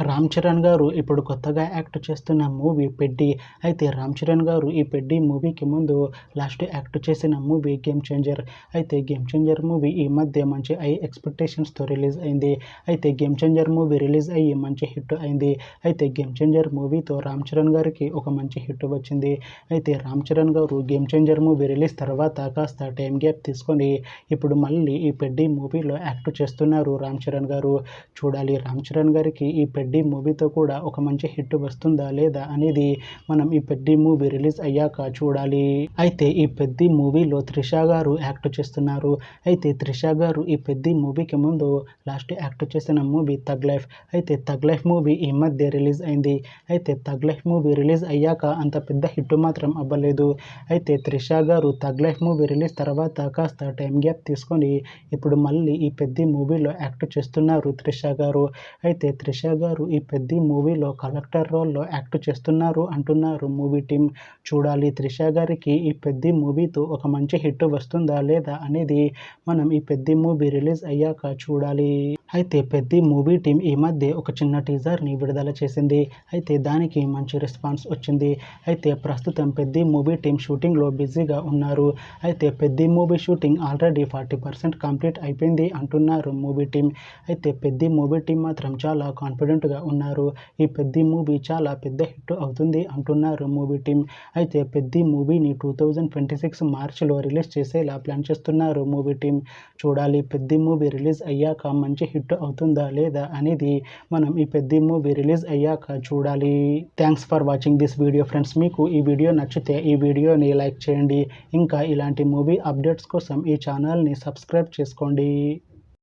రామ్ చరణ్ గారు ఇప్పుడు కొత్తగా యాక్ట్ చేస్తున్న మూవీ పెద్ది. అయితే రామ్ చరణ్ గారు ఈ పెద్ది మూవీకి ముందు లాస్ట్ యాక్ట్ చేసిన మూవీ గేమ్ చేంజర్. అయితే గేమ్ చేంజర్ మూవీ ఈ మధ్య మంచి హై ఎక్స్పెక్టేషన్స్తో రిలీజ్ అయింది. అయితే గేమ్ చేంజర్ మూవీ రిలీజ్ అయ్యి మంచి హిట్ అయింది. అయితే గేమ్ చేంజర్ మూవీతో రామ్ చరణ్ గారికి ఒక మంచి హిట్ వచ్చింది. అయితే రామ్ చరణ్ గారు గేమ్ చేంజర్ మూవీ రిలీజ్ తర్వాత కాస్త టైం గ్యాప్ తీసుకొని ఇప్పుడు మళ్ళీ ఈ పెద్ది మూవీలో యాక్ట్ చేస్తున్నారు రామ్ చరణ్ గారు. చూడాలి రామ్ చరణ్ గారికి ఈ పెద్ది మూవీతో కూడా ఒక మంచి హిట్ వస్తుందా లేదా అనేది మనం ఈ పెద్ది మూవీ రిలీజ్ అయ్యాక చూడాలి. అయితే ఈ పెద్ది మూవీలో త్రిష గారు యాక్ట్ చేస్తున్నారు. అయితే త్రిష గారు ఈ పెద్ది మూవీకి ముందు లాస్ట్ యాక్ట్ చేసిన మూవీ థగ్ లైఫ్. అయితే థగ్ లైఫ్ మూవీ ఈ మధ్య రిలీజ్ అయింది. అయితే థగ్ లైఫ్ మూవీ రిలీజ్ అయ్యాక అంత పెద్ద హిట్ మాత్రం అవ్వలేదు. అయితే త్రిష గారు థగ్ లైఫ్ మూవీ రిలీజ్ తర్వాత కాస్త టైం గ్యాప్ తీసుకొని ఇప్పుడు మళ్ళీ ఈ పెద్ది మూవీలో యాక్ట్ చేస్తున్నారు త్రిష గారు. అయితే త్రిష గారు ఈ పెద్ది మూవీలో కలెక్టర్ రోల్లో యాక్ట్ చేస్తున్నారు అంటున్నారు మూవీ టీం. చూడాలి త్రిష గారికి ఈ పెద్ది మూవీతో ఒక మంచి హిట్ వస్తుందా లేదా అనేది మనం ఈ పెద్ది మూవీ రిలీజ్ అయ్యాక చూడాలి. అయితే పెద్ది మూవీ టీం ఈ మధ్య ఒక చిన్న టీజర్ని విడుదల చేసింది. అయితే దానికి మంచి రెస్పాన్స్ వచ్చింది. అయితే ప్రస్తుతం పెద్ది మూవీ టీం షూటింగ్లో బిజీగా ఉన్నారు. అయితే Peddi movie shooting already 40% complete అయిపోయింది అంటున్నారు మూవీ టీం. అయితే పెద్ది మూవీ టీం మాత్రం చాలా కాన్ఫిడెంట్గా ఉన్నారు. ఈ పెద్ది మూవీ చాలా పెద్ద హిట్ అవుతుంది అంటున్నారు మూవీ టీం. అయితే పెద్ది మూవీని 2026 మార్చిలో రిలీజ్ చేసేలా ప్లాన్ చేస్తున్నారు మూవీ టీం. చూడాలి పెద్ది మూవీ రిలీజ్ అయ్యాక మంచి హిట్ అవుతుందా లేదా అనేది మనం ఈ పెద్ది మూవీ రిలీజ్ అయ్యాక చూడాలి. Thanks for watching this video friends. మీకు ఈ వీడియో నచ్చితే ఈ వీడియోని లైక్ చేయండి. ఇంకా ఇలాంటి మూవీ అప్డేట్స్ కోసం ఈ ఛానల్ని సబ్స్క్రైబ్ చేసుకోండి.